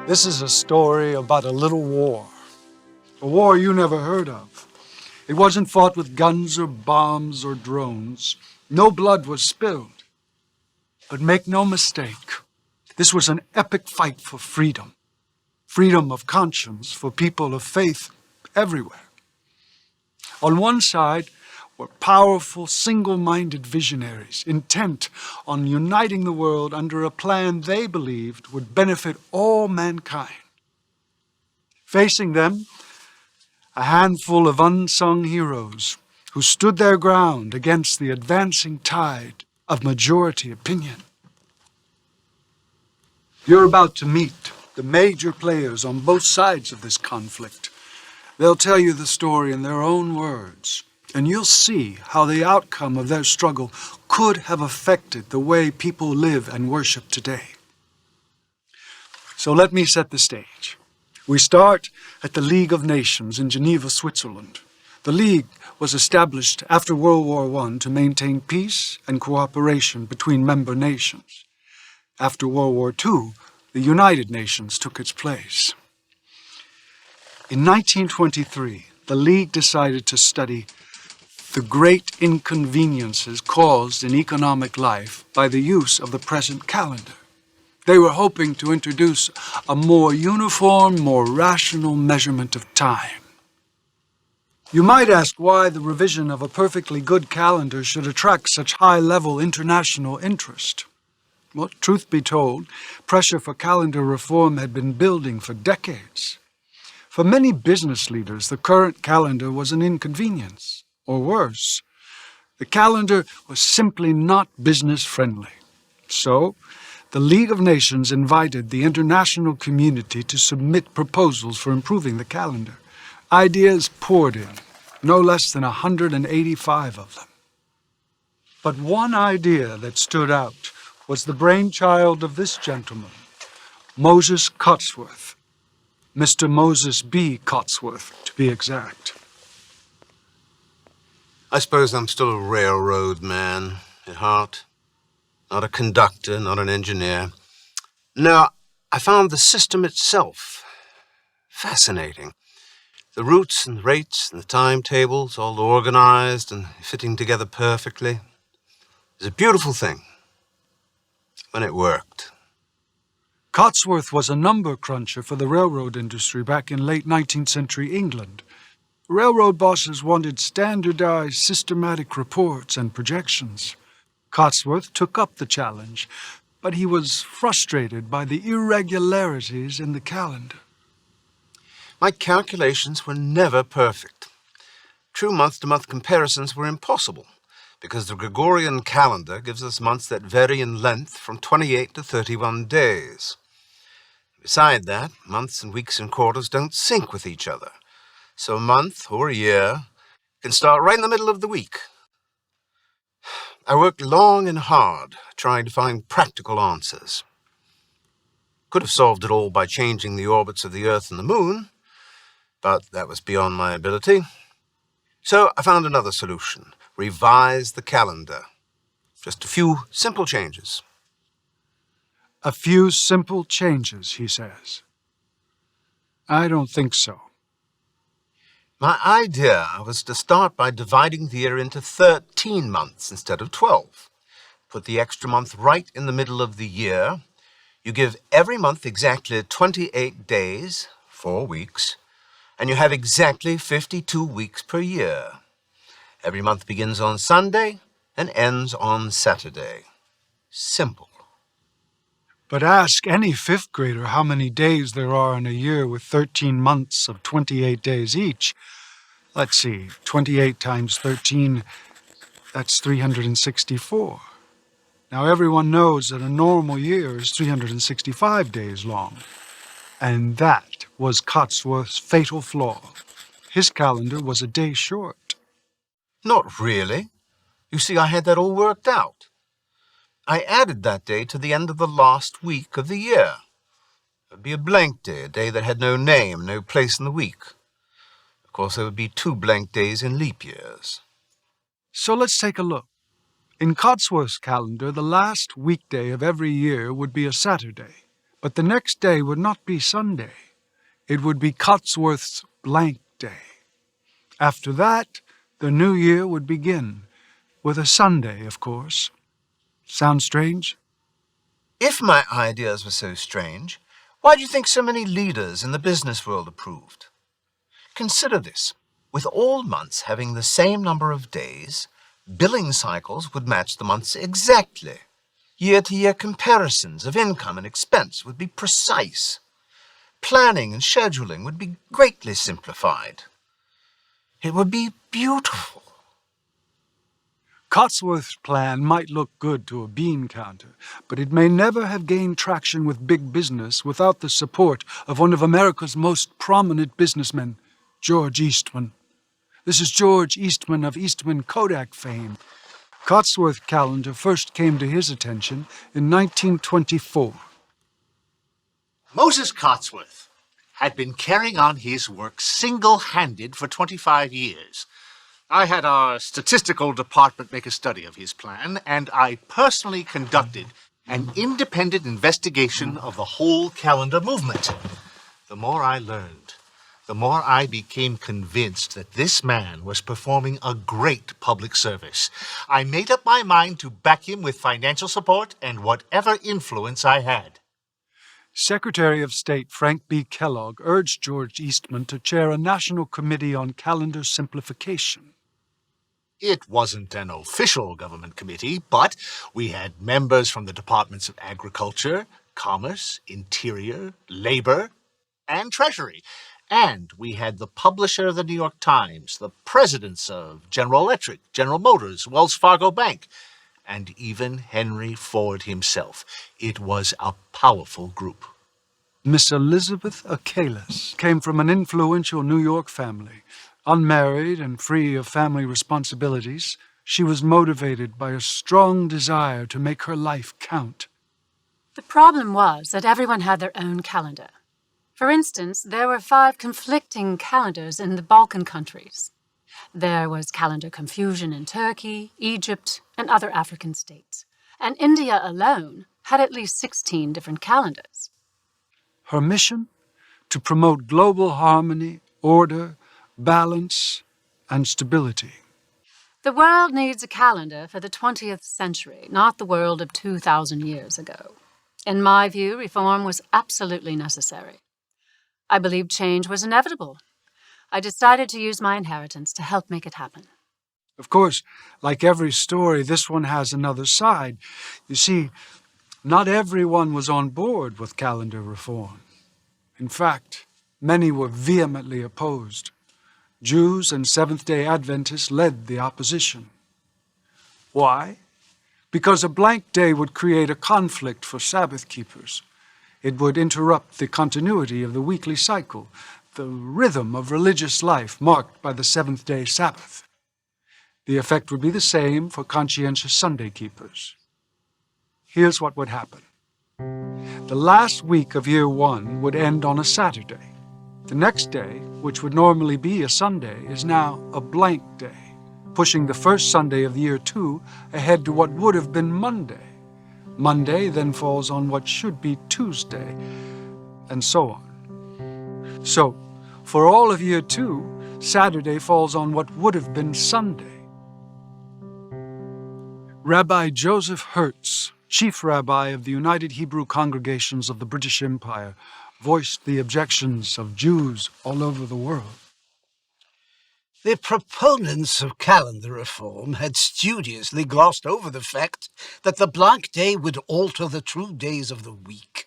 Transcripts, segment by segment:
This is a story about a little war. A war you never heard of. It wasn't fought with guns or bombs or drones. No blood was spilled. But make no mistake, this was an epic fight for freedom. Freedom of conscience for people of faith everywhere. On one side were powerful, single-minded visionaries intent on uniting the world under a plan they believed would benefit all mankind. Facing them, a handful of unsung heroes who stood their ground against the advancing tide of majority opinion. You're about to meet the major players on both sides of this conflict. They'll tell you the story in their own words, and you'll see how the outcome of their struggle could have affected the way people live and worship today. So let me set the stage. We start at the League of Nations in Geneva, Switzerland. The League was established after World War I to maintain peace and cooperation between member nations. After World War II, the United Nations took its place. In 1923, the League decided to study the great inconveniences caused in economic life by the use of the present calendar. They were hoping to introduce a more uniform, more rational measurement of time. You might ask why the revision of a perfectly good calendar should attract such high-level international interest. Well, truth be told, pressure for calendar reform had been building for decades. For many business leaders, the current calendar was an inconvenience. Or worse, the calendar was simply not business-friendly. So, the League of Nations invited the international community to submit proposals for improving the calendar. Ideas poured in, no less than 185 of them. But one idea that stood out was the brainchild of this gentleman, Moses Cotsworth. Mr. Moses B. Cotsworth, to be exact. I suppose I'm still a railroad man at heart. Not a conductor, not an engineer. No, I found the system itself fascinating. The routes and rates and the timetables all organized and fitting together perfectly. It was a beautiful thing when it worked. Cotsworth was a number cruncher for the railroad industry back in late 19th century England. Railroad bosses wanted standardized, systematic reports and projections. Cotsworth took up the challenge, but he was frustrated by the irregularities in the calendar. My calculations were never perfect. True month-to-month comparisons were impossible because the Gregorian calendar gives us months that vary in length from 28 to 31 days. Beside that, months and weeks and quarters don't sync with each other. So a month or a year can start right in the middle of the week. I worked long and hard trying to find practical answers. Could have solved it all by changing the orbits of the Earth and the Moon, but that was beyond my ability. So I found another solution: revise the calendar. Just a few simple changes. A few simple changes, he says. I don't think so. My idea was to start by dividing the year into 13 months instead of 12. Put the extra month right in the middle of the year. You give every month exactly 28 days, 4 weeks, and you have exactly 52 weeks per year. Every month begins on Sunday and ends on Saturday. Simple. But ask any fifth grader how many days there are in a year with 13 months of 28 days each. Let's see, 28 times 13, that's 364. Now everyone knows that a normal year is 365 days long. And that was Cotsworth's fatal flaw. His calendar was a day short. Not really. You see, I had that all worked out. I added that day to the end of the last week of the year. It would be a blank day, a day that had no name, no place in the week. Of course, there would be 2 blank days in leap years. So let's take a look. In Cotsworth's calendar, the last weekday of every year would be a Saturday, But the next day would not be Sunday. It would be Cotsworth's blank day. After that, the new year would begin, with a Sunday, of course. Sound strange? If my ideas were so strange, why do you think so many leaders in the business world approved? Consider this. With all months having the same number of days, billing cycles would match the months exactly. Year-to-year comparisons of income and expense would be precise. Planning and scheduling would be greatly simplified. It would be beautiful. Cotsworth's plan might look good to a bean counter, but it may never have gained traction with big business without the support of one of America's most prominent businessmen, George Eastman. This is George Eastman of Eastman Kodak fame. Cotsworth calendar first came to his attention in 1924. Moses Cotsworth had been carrying on his work single-handed for 25 years. I had our statistical department make a study of his plan, and I personally conducted an independent investigation of the whole calendar movement. The more I learned, the more I became convinced that this man was performing a great public service. I made up my mind to back him with financial support and whatever influence I had. Secretary of State Frank B. Kellogg urged George Eastman to chair a national committee on calendar simplification. It wasn't an official government committee, but we had members from the departments of Agriculture, Commerce, Interior, Labor, and Treasury. And we had the publisher of the New York Times, the presidents of General Electric, General Motors, Wells Fargo Bank, and even Henry Ford himself. It was a powerful group. Miss Elizabeth Acalis came from an influential New York family. Unmarried and free of family responsibilities, she was motivated by a strong desire to make her life count. The problem was that everyone had their own calendar. For instance, there were 5 conflicting calendars in the Balkan countries. There was calendar confusion in Turkey, Egypt, and other African states. And India alone had at least 16 different calendars. Her mission? To promote global harmony, order, balance, and stability. The world needs a calendar for the 20th century, not the world of 2,000 years ago. In my view, reform was absolutely necessary. I believed change was inevitable. I decided to use my inheritance to help make it happen. Of course, like every story, this one has another side. You see, not everyone was on board with calendar reform. In fact, many were vehemently opposed. Jews and Seventh-day Adventists led the opposition. Why? Because a blank day would create a conflict for Sabbath keepers. It would interrupt the continuity of the weekly cycle, the rhythm of religious life marked by the seventh-day Sabbath. The effect would be the same for conscientious Sunday keepers. Here's what would happen. The last week of year 1 would end on a Saturday. The next day, which would normally be a Sunday, is now a blank day, pushing the first Sunday of year 2 ahead to what would have been Monday. Monday then falls on what should be Tuesday, and so on. So, for all of year 2, Saturday falls on what would have been Sunday. Rabbi Joseph Hertz, chief rabbi of the United Hebrew Congregations of the British Empire, voiced the objections of Jews all over the world. The proponents of calendar reform had studiously glossed over the fact that the blank day would alter the true days of the week.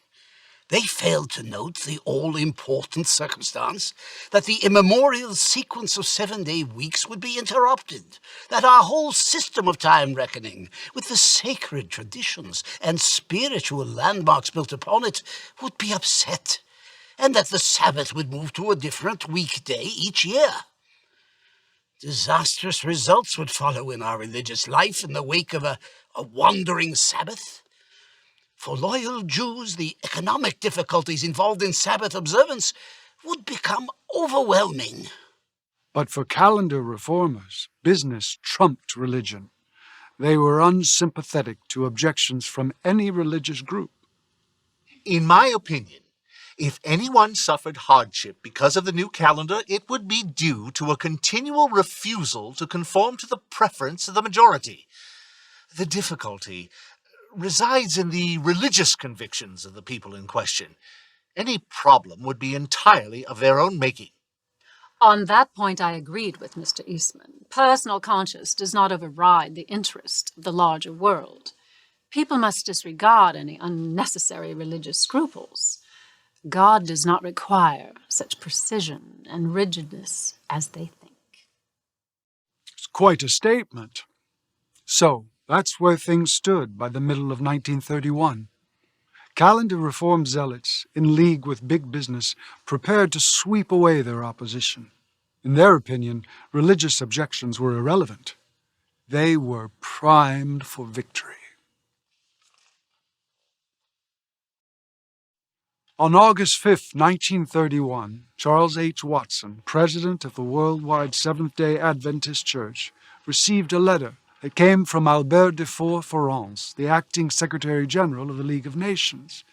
They failed to note the all-important circumstance that the immemorial sequence of 7-day weeks would be interrupted, that our whole system of time reckoning, with the sacred traditions and spiritual landmarks built upon it, would be upset, and that the Sabbath would move to a different weekday each year. Disastrous results would follow in our religious life in the wake of a wandering Sabbath. For loyal Jews, the economic difficulties involved in Sabbath observance would become overwhelming. But for calendar reformers, business trumped religion. They were unsympathetic to objections from any religious group. In my opinion, if anyone suffered hardship because of the new calendar, it would be due to a continual refusal to conform to the preference of the majority. The difficulty resides in the religious convictions of the people in question. Any problem would be entirely of their own making. On that point, I agreed with Mr. Eastman. Personal conscience does not override the interest of the larger world. People must disregard any unnecessary religious scruples. God does not require such precision and rigidness as they think. It's quite a statement. So, that's where things stood by the middle of 1931. Calendar reform zealots, in league with big business, prepared to sweep away their opposition. In their opinion, religious objections were irrelevant. They were primed for victory. On August 5, 1931, Charles H. Watson, president of the Worldwide Seventh-day Adventist Church, received a letter that came from Albert de Forerunner, the acting Secretary General of the League of Nations.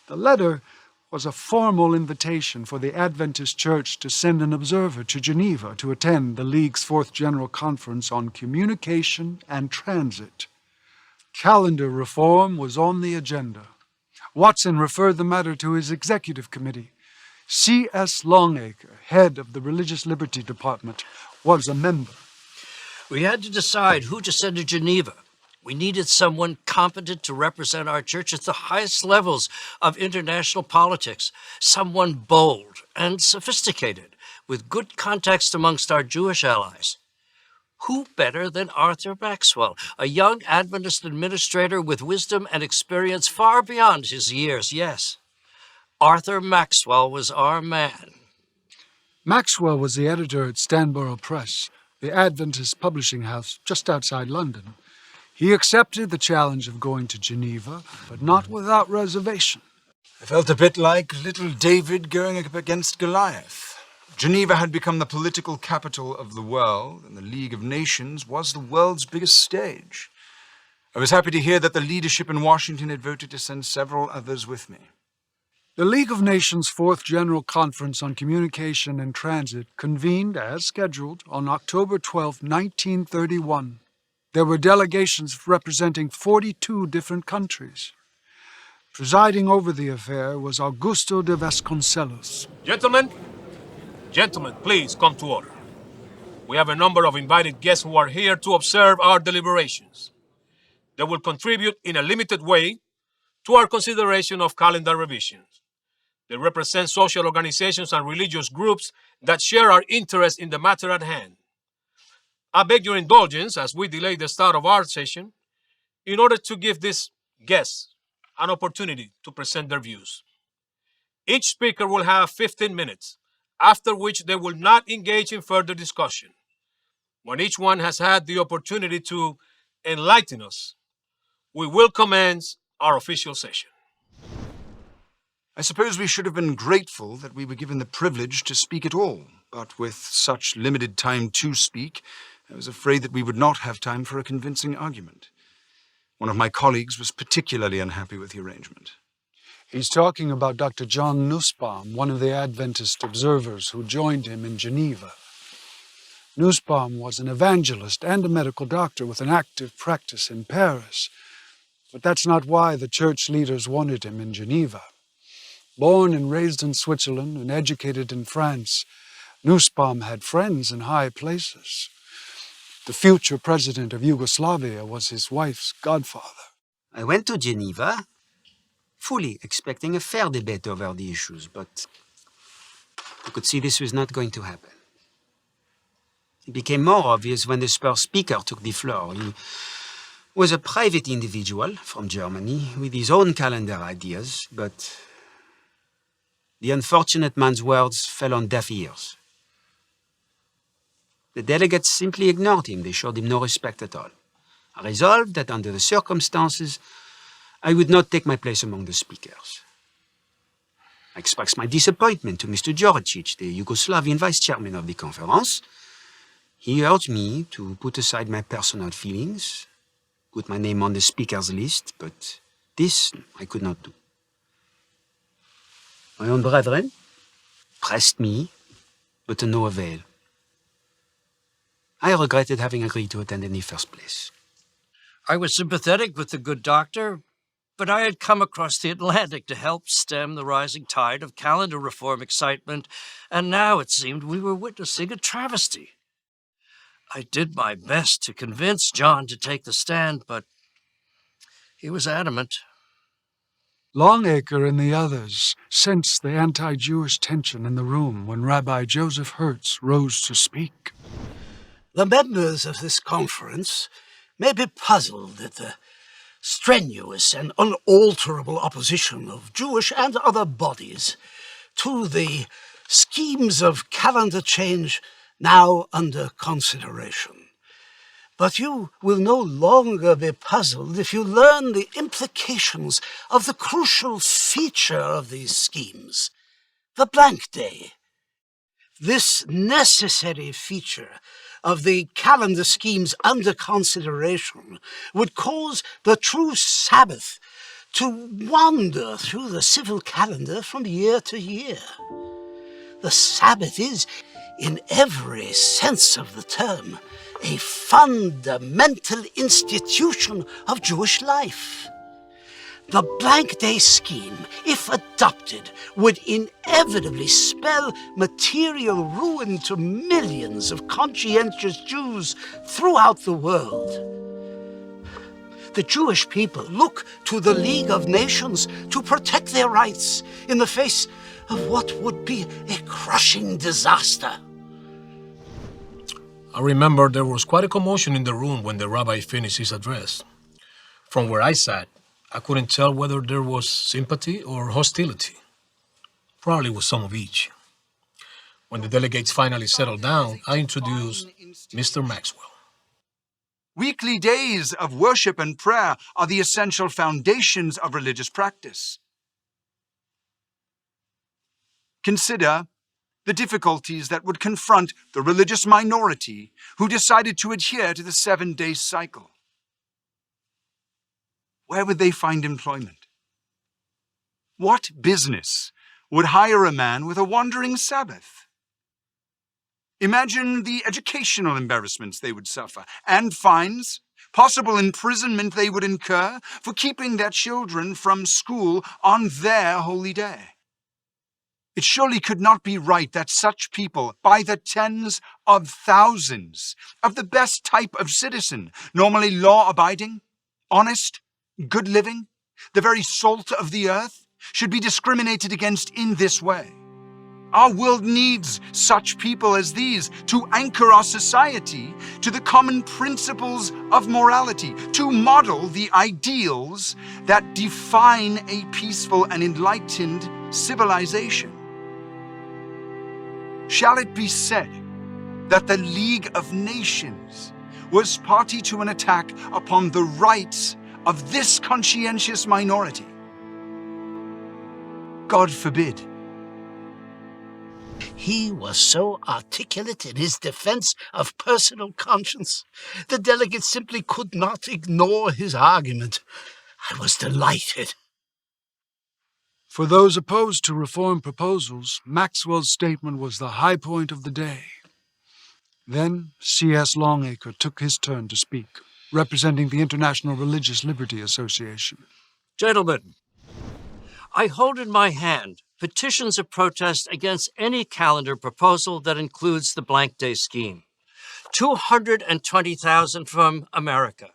The letter was a formal invitation for the Adventist Church to send an observer to Geneva to attend the League's Fourth General Conference on Communication and Transit. Calendar reform was on the agenda. Watson referred the matter to his executive committee. C.S. Longacre, head of the Religious Liberty Department, was a member. We had to decide who to send to Geneva. We needed someone competent to represent our church at the highest levels of international politics, someone bold and sophisticated, with good contacts amongst our Jewish allies. Who better than Arthur Maxwell, a young Adventist administrator with wisdom and experience far beyond his years, yes. Arthur Maxwell was our man. Maxwell was the editor at Stanborough Press, the Adventist publishing house just outside London. He accepted the challenge of going to Geneva, but not without reservation. I felt a bit like little David going up against Goliath. Geneva had become the political capital of the world, and the League of Nations was the world's biggest stage. I was happy to hear that the leadership in Washington had voted to send several others with me. The League of Nations' Fourth General Conference on Communication and Transit convened, as scheduled, on October 12, 1931. There were delegations representing 42 different countries. Presiding over the affair was Augusto de Vasconcelos. Gentlemen, please come to order. We have a number of invited guests who are here to observe our deliberations. They will contribute in a limited way to our consideration of calendar revisions. They represent social organizations and religious groups that share our interest in the matter at hand. I beg your indulgence as we delay the start of our session in order to give these guests an opportunity to present their views. Each speaker will have 15 minutes, after which they will not engage in further discussion. When each one has had the opportunity to enlighten us, we will commence our official session. I suppose we should have been grateful that we were given the privilege to speak at all, but with such limited time to speak, I was afraid that we would not have time for a convincing argument. One of my colleagues was particularly unhappy with the arrangement. He's talking about Dr. John Nussbaum, one of the Adventist observers who joined him in Geneva. Nussbaum was an evangelist and a medical doctor with an active practice in Paris. But that's not why the church leaders wanted him in Geneva. Born and raised in Switzerland and educated in France, Nussbaum had friends in high places. The future president of Yugoslavia was his wife's godfather. I went to Geneva, fully expecting a fair debate over the issues, but I could see this was not going to happen. It became more obvious when the first speaker took the floor. He was a private individual from Germany with his own calendar ideas, but the unfortunate man's words fell on deaf ears. The delegates simply ignored him. They showed him no respect at all. I resolved that under the circumstances, I would not take my place among the speakers. I expressed my disappointment to Mr. Djoricic, the Yugoslavian vice-chairman of the conference. He urged me to put aside my personal feelings, put my name on the speakers list, but this I could not do. My own brethren pressed me, but to no avail. I regretted having agreed to attend in the first place. I was sympathetic with the good doctor, but I had come across the Atlantic to help stem the rising tide of calendar reform excitement, and now it seemed we were witnessing a travesty. I did my best to convince John to take the stand, but he was adamant. Longacre and the others sensed the anti-Jewish tension in the room when Rabbi Joseph Hertz rose to speak. The members of this conference may be puzzled at the strenuous and unalterable opposition of Jewish and other bodies to the schemes of calendar change now under consideration. But you will no longer be puzzled if you learn the implications of the crucial feature of these schemes, the blank day. This necessary feature of the calendar schemes under consideration would cause the true Sabbath to wander through the civil calendar from year to year. The Sabbath is, in every sense of the term, a fundamental institution of Jewish life. The blank day scheme, if adopted, would inevitably spell material ruin to millions of conscientious Jews throughout the world. The Jewish people look to the League of Nations to protect their rights in the face of what would be a crushing disaster. I remember there was quite a commotion in the room when the rabbi finished his address. From where I sat, I couldn't tell whether there was sympathy or hostility. Probably was some of each. When the delegates finally settled down, I introduced Mr. Maxwell. Weekly days of worship and prayer are the essential foundations of religious practice. Consider the difficulties that would confront the religious minority who decided to adhere to the 7-day cycle. Where would they find employment? What business would hire a man with a wandering Sabbath? Imagine the educational embarrassments they would suffer, and fines, possible imprisonment they would incur for keeping their children from school on their holy day. It surely could not be right that such people, by the tens of thousands, of the best type of citizen, normally law-abiding, honest, good living, the very salt of the earth, should be discriminated against in this way. Our world needs such people as these to anchor our society to the common principles of morality, to model the ideals that define a peaceful and enlightened civilization. Shall it be said that the League of Nations was party to an attack upon the rights of this conscientious minority? God forbid. He was so articulate in his defense of personal conscience, the delegates simply could not ignore his argument. I was delighted. For those opposed to reform proposals, Maxwell's statement was the high point of the day. Then C.S. Longacre took his turn to speak, representing the International Religious Liberty Association. Gentlemen, I hold in my hand petitions of protest against any calendar proposal that includes the blank day scheme. 220,000 from America,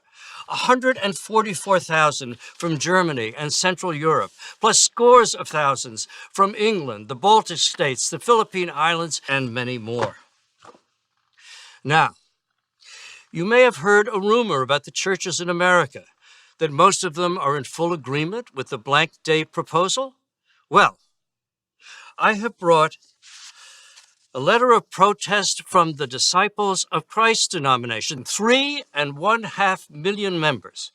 144,000 from Germany and Central Europe, plus scores of thousands from England, the Baltic states, the Philippine Islands, and many more. Now, you may have heard a rumor about the churches in America, that most of them are in full agreement with the blank day proposal. Well, I have brought a letter of protest from the Disciples of Christ denomination, 3.5 million members,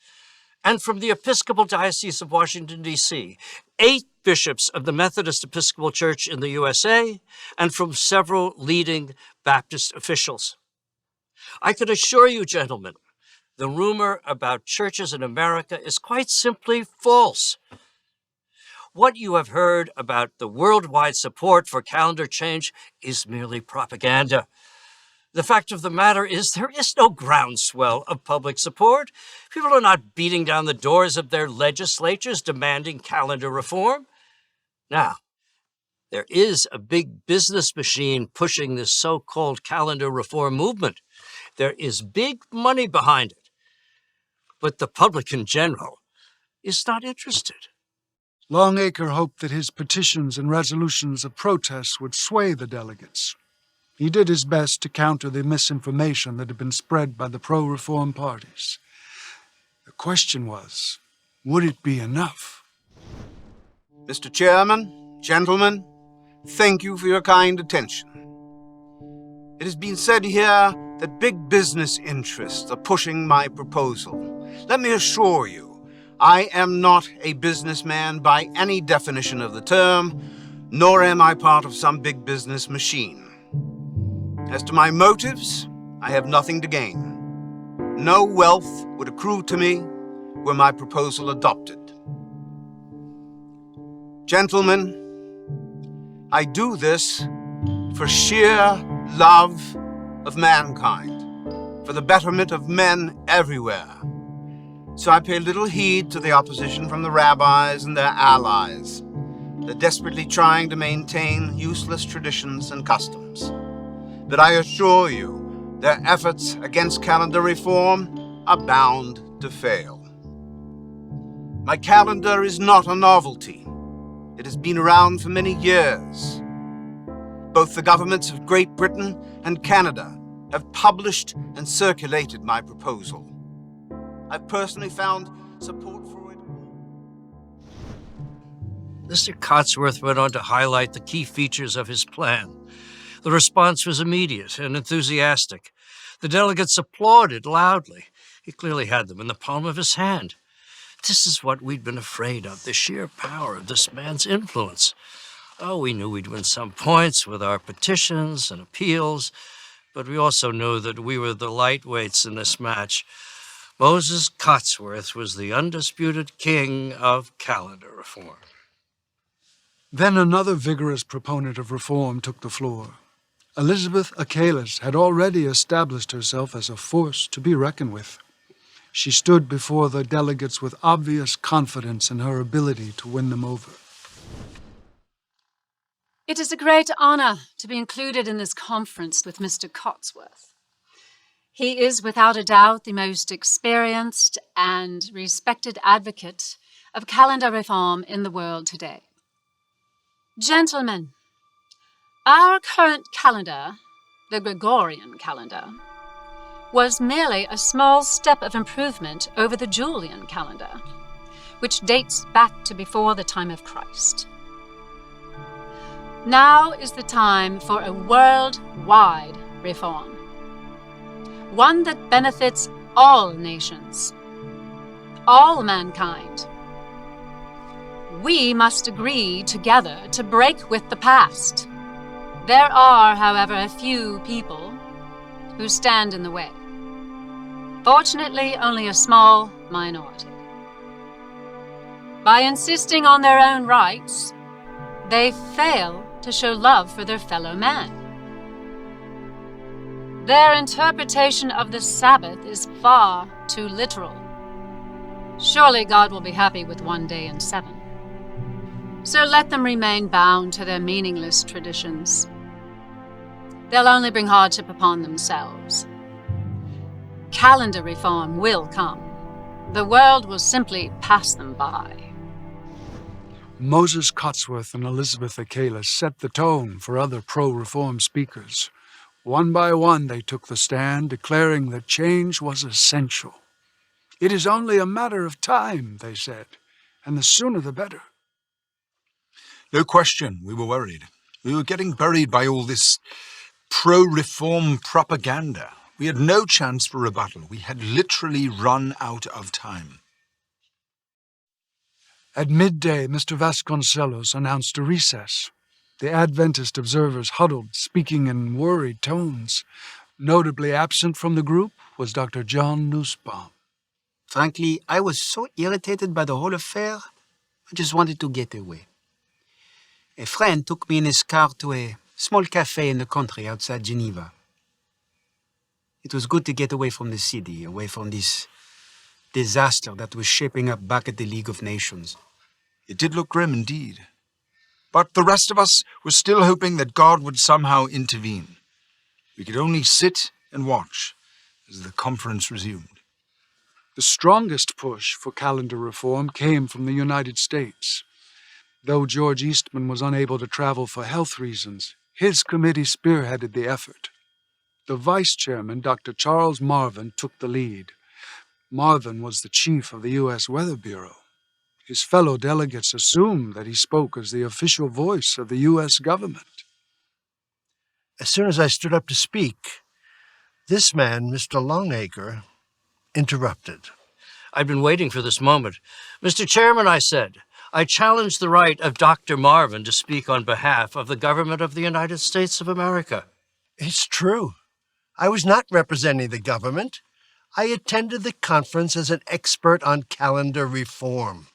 and from the Episcopal Diocese of Washington, D.C., 8 bishops of the Methodist Episcopal Church in the USA, and from several leading Baptist officials. I can assure you, gentlemen, the rumor about churches in America is quite simply false. What you have heard about the worldwide support for calendar change is merely propaganda. The fact of the matter is there is no groundswell of public support. People are not beating down the doors of their legislatures demanding calendar reform. Now, there is a big business machine pushing this so-called calendar reform movement. There is big money behind it. But the public in general is not interested. Longacre hoped that his petitions and resolutions of protest would sway the delegates. He did his best to counter the misinformation that had been spread by the pro-reform parties. The question was, would it be enough? Mr. Chairman, gentlemen, thank you for your kind attention. It has been said here that big business interests are pushing my proposal. Let me assure you, I am not a businessman by any definition of the term, nor am I part of some big business machine. As to my motives, I have nothing to gain. No wealth would accrue to me were my proposal adopted. Gentlemen, I do this for sheer love of mankind, for the betterment of men everywhere. So I pay little heed to the opposition from the rabbis and their allies. They're desperately trying to maintain useless traditions and customs. But I assure you, their efforts against calendar reform are bound to fail. My calendar is not a novelty. It has been around for many years. Both the governments of Great Britain and Canada have published and circulated my proposal. I've personally found support for it. Mr. Cotsworth went on to highlight the key features of his plan. The response was immediate and enthusiastic. The delegates applauded loudly. He clearly had them in the palm of his hand. This is what we'd been afraid of, the sheer power of this man's influence. Oh, we knew we'd win some points with our petitions and appeals, but we also knew that we were the lightweights in this match. Moses Cotsworth was the undisputed king of calendar reform. Then another vigorous proponent of reform took the floor. Elizabeth Achelis had already established herself as a force to be reckoned with. She stood before the delegates with obvious confidence in her ability to win them over. It is a great honor to be included in this conference with Mr. Cotsworth. He is without a doubt the most experienced and respected advocate of calendar reform in the world today. Gentlemen, our current calendar, the Gregorian calendar, was merely a small step of improvement over the Julian calendar, which dates back to before the time of Christ. Now is the time for a worldwide reform, one that benefits all nations, all mankind. We must agree together to break with the past. There are, however, a few people who stand in the way. Fortunately, only a small minority. By insisting on their own rights, they fail to show love for their fellow man. Their interpretation of the Sabbath is far too literal. Surely God will be happy with 1 day in 7. So let them remain bound to their meaningless traditions. They'll only bring hardship upon themselves. Calendar reform will come. The world will simply pass them by. Moses Cotsworth and Elizabeth Achelis set the tone for other pro-reform speakers. One by one they took the stand, declaring that change was essential. It is only a matter of time, they said, and the sooner the better. No question, we were worried. We were getting buried by all this pro-reform propaganda. We had no chance for rebuttal. We had literally run out of time. At midday, Mr. Vasconcelos announced a recess. The Adventist observers huddled, speaking in worried tones. Notably absent from the group was Dr. John Nussbaum. Frankly, I was so irritated by the whole affair I just wanted to get away. A friend took me in his car to a small cafe in the country outside Geneva. It was good to get away from the city, away from this disaster that was shaping up back at the League of Nations. It did look grim indeed. But the rest of us were still hoping that God would somehow intervene. We could only sit and watch as the conference resumed. The strongest push for calendar reform came from the United States. Though George Eastman was unable to travel for health reasons, his committee spearheaded the effort. The vice chairman, Dr. Charles Marvin, took the lead. Marvin was the chief of the U.S. Weather Bureau. His fellow delegates assumed that he spoke as the official voice of the U.S. government. As soon as I stood up to speak, this man, Mr. Longacre, interrupted. I'd been waiting for this moment. Mr. Chairman, I said, I challenge the right of Dr. Marvin to speak on behalf of the government of the United States of America. It's true. I was not representing the government. I attended the conference as an expert on calendar reform.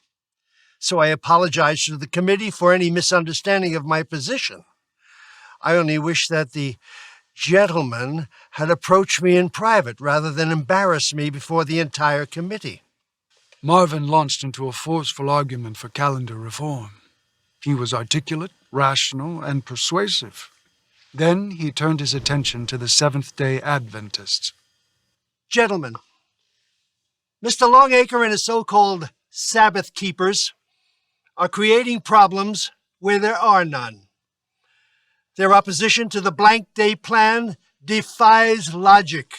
So I apologize to the committee for any misunderstanding of my position. I only wish that the gentleman had approached me in private rather than embarrass me before the entire committee. Marvin launched into a forceful argument for calendar reform. He was articulate, rational, and persuasive. Then he turned his attention to the Seventh-day Adventists. Gentlemen, Mr. Longacre and his so-called Sabbath keepers are creating problems where there are none. Their opposition to the blank day plan defies logic.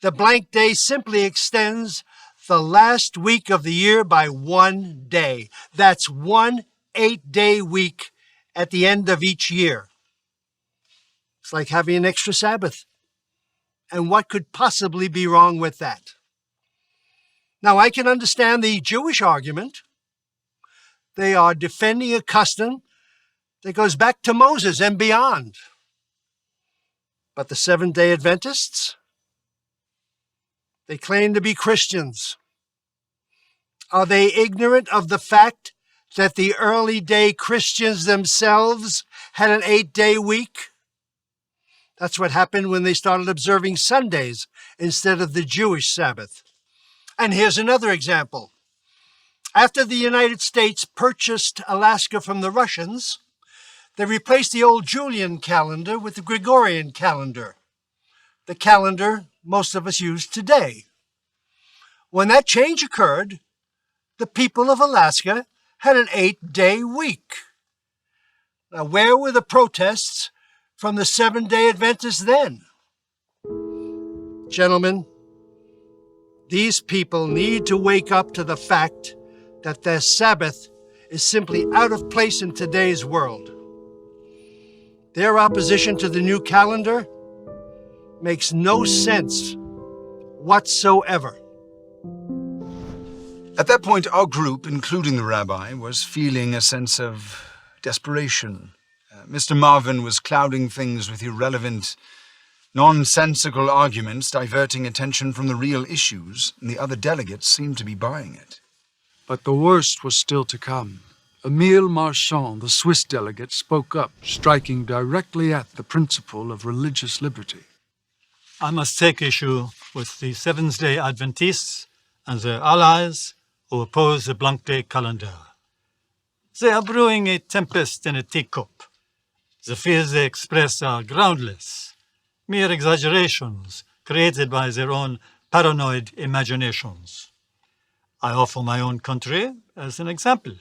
The blank day simply extends the last week of the year by 1 day. That's 1 8-day week at the end of each year. It's like having an extra Sabbath. And what could possibly be wrong with that? Now, I can understand the Jewish argument. They are defending a custom that goes back to Moses and beyond. But the Seventh-day Adventists, they claim to be Christians. Are they ignorant of the fact that the early day Christians themselves had an 8-day week? That's what happened when they started observing Sundays instead of the Jewish Sabbath. And here's another example. After the United States purchased Alaska from the Russians, they replaced the old Julian calendar with the Gregorian calendar, the calendar most of us use today. When that change occurred, the people of Alaska had an 8-day week. Now, where were the protests from the Seventh-day Adventists then? Gentlemen, these people need to wake up to the fact that their Sabbath is simply out of place in today's world. Their opposition to the new calendar makes no sense whatsoever. At that point, our group, including the rabbi, was feeling a sense of desperation. Mr. Marvin was clouding things with irrelevant, nonsensical arguments, diverting attention from the real issues, and the other delegates seemed to be buying it. But the worst was still to come. Émile Marchand, the Swiss delegate, spoke up, striking directly at the principle of religious liberty. I must take issue with the Seventh-day Adventists and their allies who oppose the blank day calendar. They are brewing a tempest in a teacup. The fears they express are groundless, mere exaggerations created by their own paranoid imaginations. I offer my own country as an example.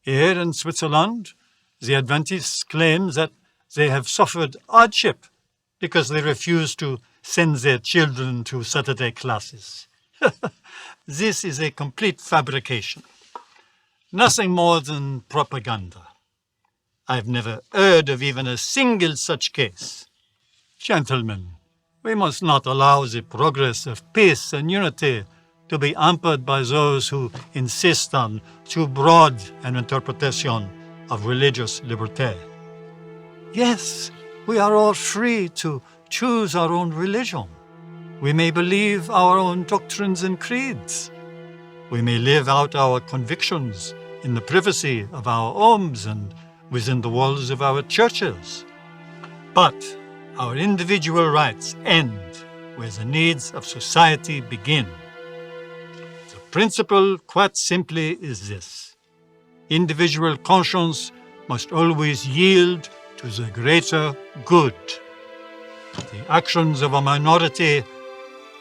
Here in Switzerland, the Adventists claim that they have suffered hardship because they refuse to send their children to Saturday classes. This is a complete fabrication. Nothing more than propaganda. I've never heard of even a single such case. Gentlemen, we must not allow the progress of peace and unity to be hampered by those who insist on too broad an interpretation of religious liberty. Yes, we are all free to choose our own religion. We may believe our own doctrines and creeds. We may live out our convictions in the privacy of our homes and within the walls of our churches. But our individual rights end where the needs of society begin. The principle, quite simply, is this: individual conscience must always yield to the greater good. The actions of a minority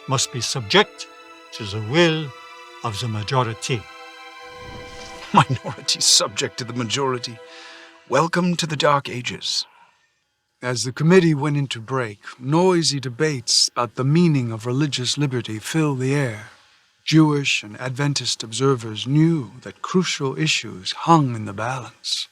must be subject to the will of the majority. Minority subject to the majority. Welcome to the Dark Ages. As the committee went into break, noisy debates about the meaning of religious liberty filled the air. Jewish and Adventist observers knew that crucial issues hung in the balance.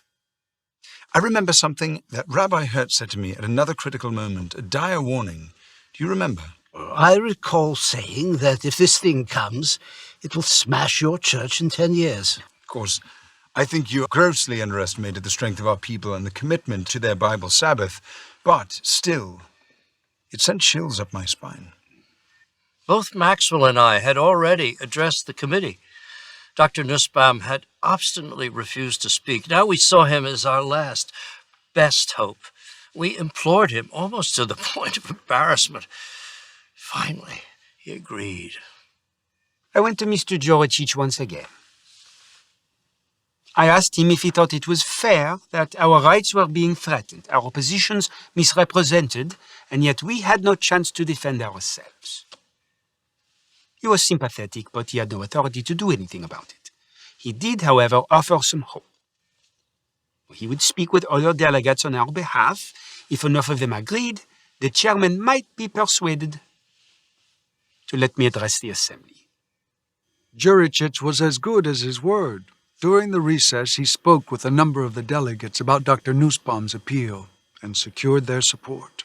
I remember something that Rabbi Hertz said to me at another critical moment, a dire warning. Do you remember? I recall saying that if this thing comes, it will smash your church in 10 years. Of course, I think you grossly underestimated the strength of our people and the commitment to their Bible Sabbath, but still, it sent chills up my spine. Both Maxwell and I had already addressed the committee. Dr. Nussbaum had obstinately refused to speak. Now we saw him as our last, best hope. We implored him almost to the point of embarrassment. Finally, he agreed. I went to Mr. Joricic once again. I asked him if he thought it was fair that our rights were being threatened, our positions misrepresented, and yet we had no chance to defend ourselves. He was sympathetic, but he had no authority to do anything about it. He did, however, offer some hope. He would speak with other delegates on our behalf. If enough of them agreed, the chairman might be persuaded to let me address the assembly. Juricic was as good as his word. During the recess, he spoke with a number of the delegates about Dr. Nussbaum's appeal and secured their support.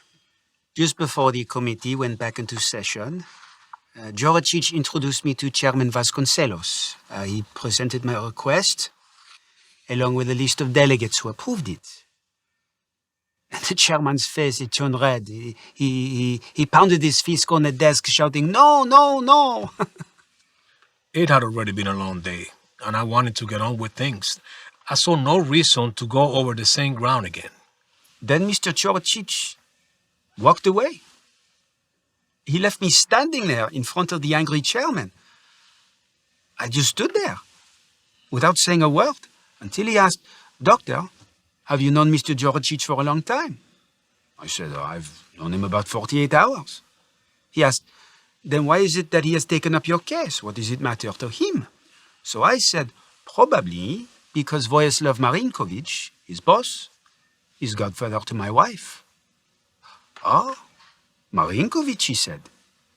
Just before the committee went back into session, Joricic introduced me to Chairman Vasconcelos. He presented my request, along with a list of delegates who approved it. And the chairman's face, it turned red. He pounded his fist on the desk, shouting, "No, no, no!" It had already been a long day, and I wanted to get on with things. I saw no reason to go over the same ground again. Then Mr. Joricic walked away. He left me standing there in front of the angry chairman. I just stood there, without saying a word, until he asked, "Doctor, have you known Mr. Joricic for a long time?" I said, "I've known him about 48 hours. He asked, "Then why is it that he has taken up your case? What does it matter to him?" So I said, "Probably because Vojislav Marinkovic, his boss, is godfather to my wife." "Oh, Marinkovic," he said.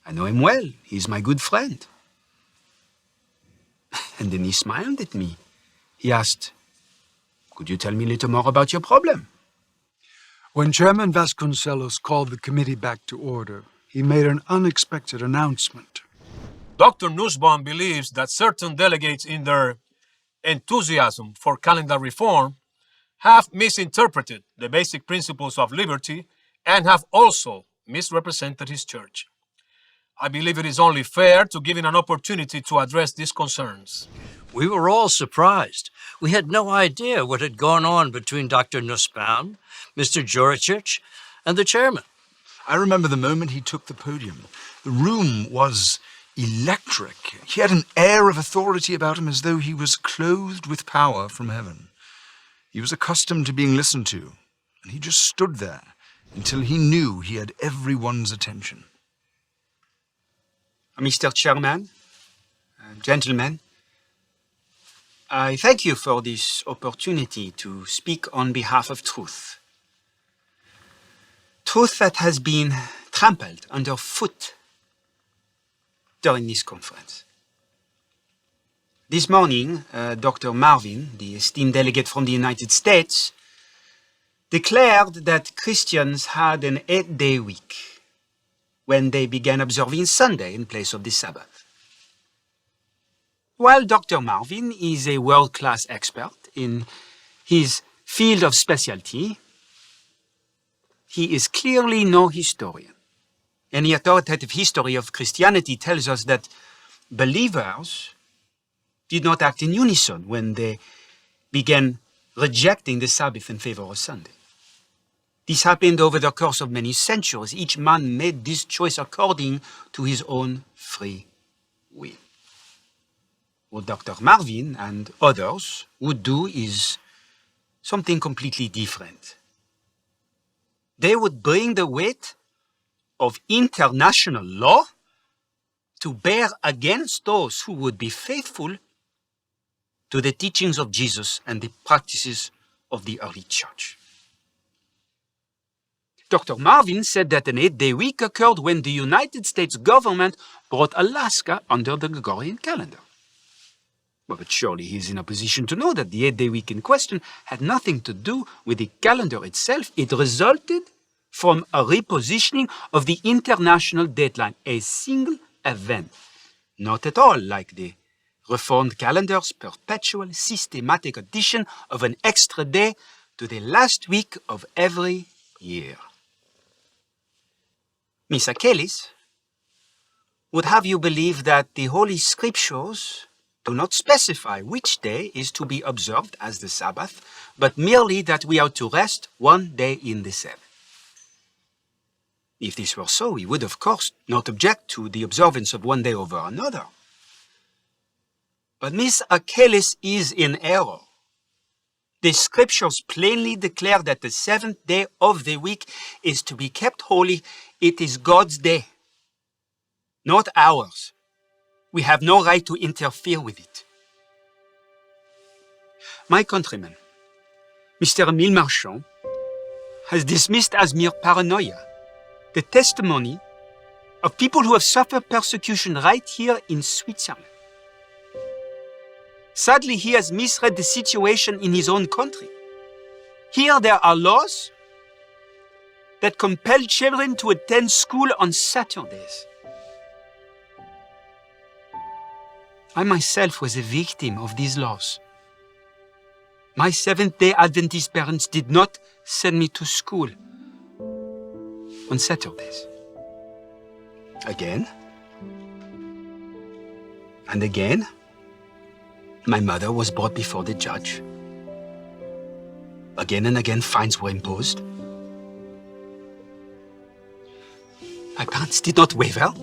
"I know him well. He's my good friend." And then he smiled at me. He asked, "Could you tell me a little more about your problem?" When Chairman Vasconcelos called the committee back to order, he made an unexpected announcement. Dr. Nussbaum believes that certain delegates in their enthusiasm for calendar reform have misinterpreted the basic principles of liberty and have also misrepresented his church. I believe it is only fair to give him an opportunity to address these concerns. We were all surprised. We had no idea what had gone on between Dr. Nussbaum, Mr. Joricic, and the chairman. I remember the moment he took the podium. The room was electric. He had an air of authority about him as though he was clothed with power from heaven. He was accustomed to being listened to, and he just stood there until he knew he had everyone's attention. Mr. Chairman, gentlemen, I thank you for this opportunity to speak on behalf of truth. Truth that has been trampled underfoot during this conference. This morning, Dr. Marvin, the esteemed delegate from the United States, declared that Christians had an 8-day week when they began observing Sunday in place of the Sabbath. While Dr. Marvin is a world-class expert in his field of specialty, he is clearly no historian. Any authoritative history of Christianity tells us that believers did not act in unison when they began rejecting the Sabbath in favor of Sunday. This happened over the course of many centuries. Each man made this choice according to his own free will. What Dr. Marvin and others would do is something completely different. They would bring the weight of international law to bear against those who would be faithful to the teachings of Jesus and the practices of the early church. Dr. Marvin said that an 8-day week occurred when the United States government brought Alaska under the Gregorian calendar. Well, but surely he is in a position to know that the 8-day week in question had nothing to do with the calendar itself. It resulted from a repositioning of the international deadline, a single event, not at all like the Reformed calendar's perpetual systematic addition of an extra day to the last week of every year. Miss Achilles would have you believe that the Holy Scriptures do not specify which day is to be observed as the Sabbath, but merely that we are to rest one day in the 7th. If this were so, we would, of course, not object to the observance of one day over another. But Miss Achilles is in error. The Scriptures plainly declare that the 7th day of the week is to be kept holy. It is God's day, not ours. We have no right to interfere with it. My countryman, Mr. Emile Marchand, has dismissed as mere paranoia the testimony of people who have suffered persecution right here in Switzerland. Sadly, he has misread the situation in his own country. Here there are laws that compel children to attend school on Saturdays. I myself was a victim of these laws. My Seventh-day Adventist parents did not send me to school on Saturdays. Again and again, my mother was brought before the judge. Again and again, fines were imposed. My parents did not waver.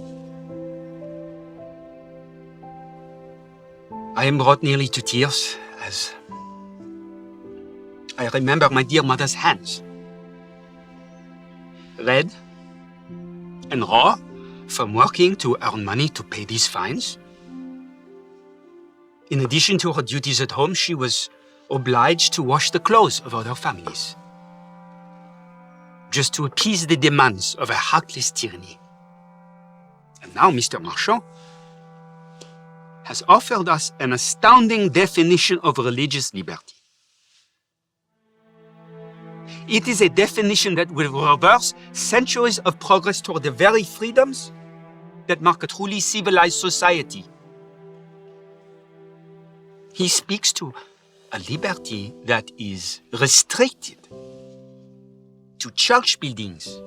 I am brought nearly to tears as I remember my dear mother's hands, red and raw from working to earn money to pay these fines. In addition to her duties at home, she was obliged to wash the clothes of other families, just to appease the demands of a heartless tyranny. And now Mr. Marchand has offered us an astounding definition of religious liberty. It is a definition that will reverse centuries of progress toward the very freedoms that mark a truly civilized society. He speaks to a liberty that is restricted to church buildings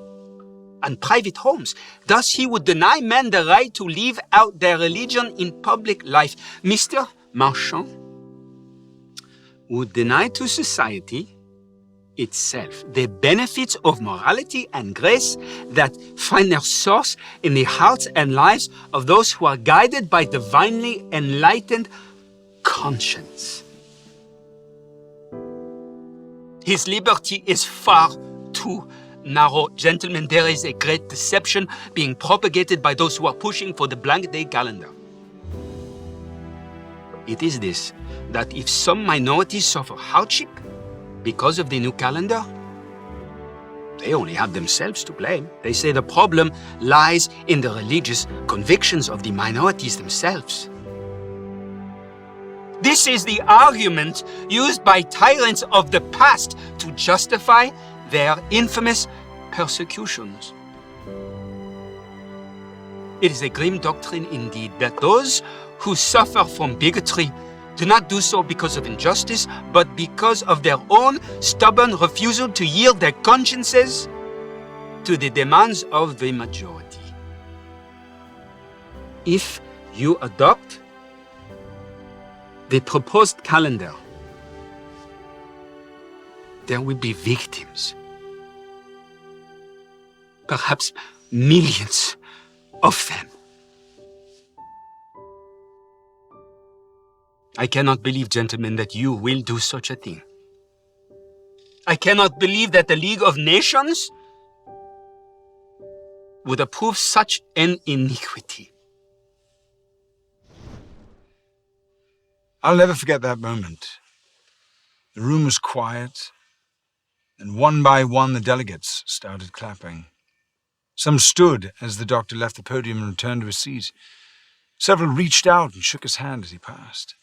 and private homes. Thus, he would deny men the right to live out their religion in public life. Mr. Marchand would deny to society itself the benefits of morality and grace that find their source in the hearts and lives of those who are guided by divinely enlightened conscience. His liberty is far too narrow. Gentlemen, there is a great deception being propagated by those who are pushing for the blank day calendar. It is this, that if some minorities suffer hardship because of the new calendar, they only have themselves to blame. They say the problem lies in the religious convictions of the minorities themselves. This is the argument used by tyrants of the past to justify their infamous persecutions. It is a grim doctrine indeed that those who suffer from bigotry do not do so because of injustice, but because of their own stubborn refusal to yield their consciences to the demands of the majority. If you adopt the proposed calendar, there will be victims. Perhaps millions of them. I cannot believe, gentlemen, that you will do such a thing. I cannot believe that the League of Nations would approve such an iniquity. I'll never forget that moment. The room was quiet, and one by one the delegates started clapping. Some stood as the doctor left the podium and returned to his seat. Several reached out and shook his hand as he passed.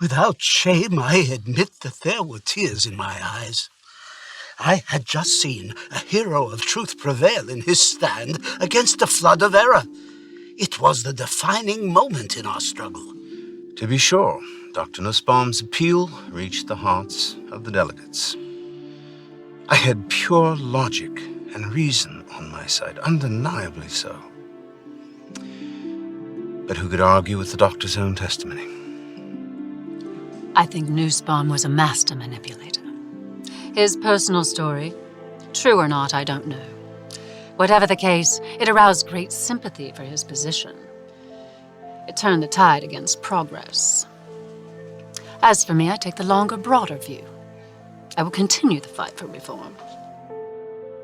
Without shame, I admit that there were tears in my eyes. I had just seen a hero of truth prevail in his stand against a flood of error. It was the defining moment in our struggle. To be sure, Dr. Nussbaum's appeal reached the hearts of the delegates. I had pure logic and reason on my side, undeniably so. But who could argue with the doctor's own testimony? I think Nussbaum was a master manipulator. His personal story, true or not, I don't know. Whatever the case, it aroused great sympathy for his position. It turned the tide against progress. As for me, I take the longer, broader view. I will continue the fight for reform.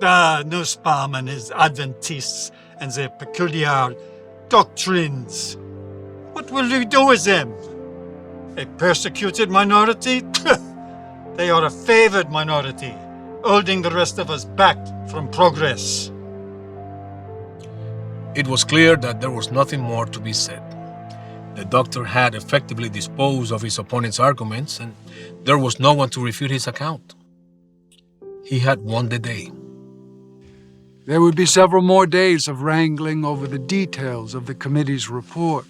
Nussbaum and his Adventists and their peculiar doctrines. What will we do with them? A persecuted minority? They are a favored minority, holding the rest of us back from progress. It was clear that there was nothing more to be said. The doctor had effectively disposed of his opponent's arguments, and there was no one to refute his account. He had won the day. There would be several more days of wrangling over the details of the committee's report.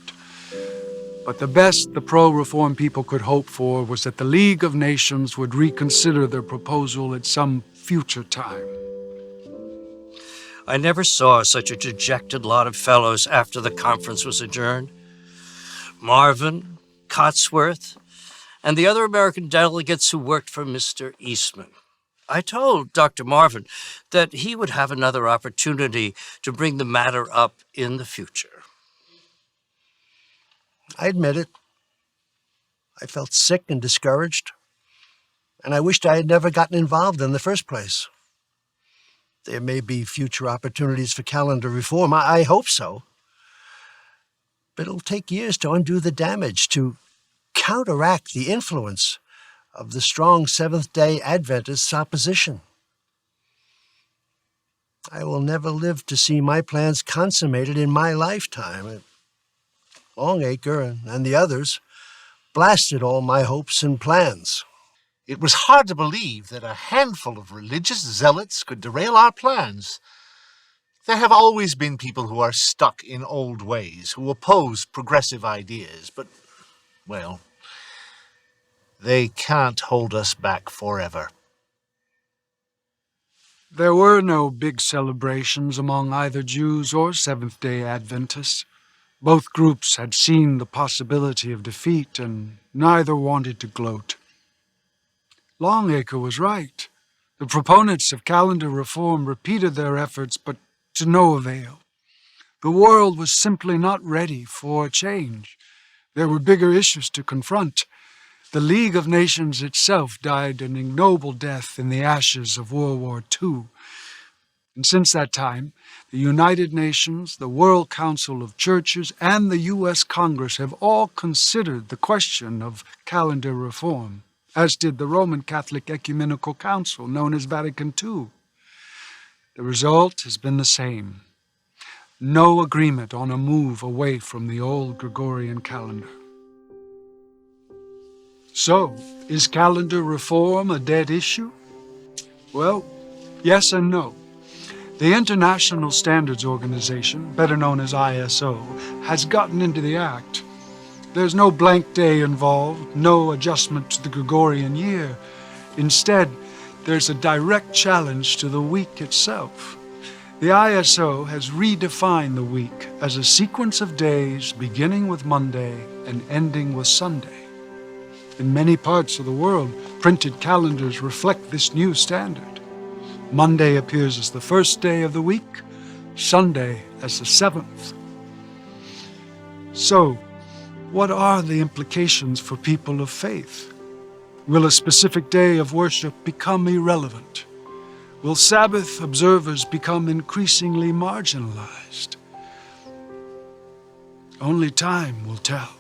But the best the pro-reform people could hope for was that the League of Nations would reconsider their proposal at some future time. I never saw such a dejected lot of fellows after the conference was adjourned. Marvin, Cotsworth, and the other American delegates who worked for Mr. Eastman. I told Dr. Marvin that he would have another opportunity to bring the matter up in the future. I admit it. I felt sick and discouraged, and I wished I had never gotten involved in the first place. There may be future opportunities for calendar reform. I hope so. But it'll take years to undo the damage, to counteract the influence of the strong Seventh-day Adventists' opposition. I will never live to see my plans consummated in my lifetime. Longacre and the others blasted all my hopes and plans. It was hard to believe that a handful of religious zealots could derail our plans. There have always been people who are stuck in old ways, who oppose progressive ideas, but, well, they can't hold us back forever. There were no big celebrations among either Jews or Seventh-day Adventists. Both groups had seen the possibility of defeat, and neither wanted to gloat. Longacre was right. The proponents of calendar reform repeated their efforts, but to no avail. The world was simply not ready for a change. There were bigger issues to confront. The League of Nations itself died an ignoble death in the ashes of World War II. And since that time, the United Nations, the World Council of Churches, and the U.S. Congress have all considered the question of calendar reform, as did the Roman Catholic Ecumenical Council, known as Vatican II. The result has been the same. No agreement on a move away from the old Gregorian calendar. So, is calendar reform a dead issue? Well, yes and no. The International Standards Organization, better known as ISO, has gotten into the act. There's no blank day involved, no adjustment to the Gregorian year. Instead, there's a direct challenge to the week itself. The ISO has redefined the week as a sequence of days beginning with Monday and ending with Sunday. In many parts of the world, printed calendars reflect this new standard. Monday appears as the first day of the week, Sunday as the seventh. So, what are the implications for people of faith? Will a specific day of worship become irrelevant? Will Sabbath observers become increasingly marginalized? Only time will tell.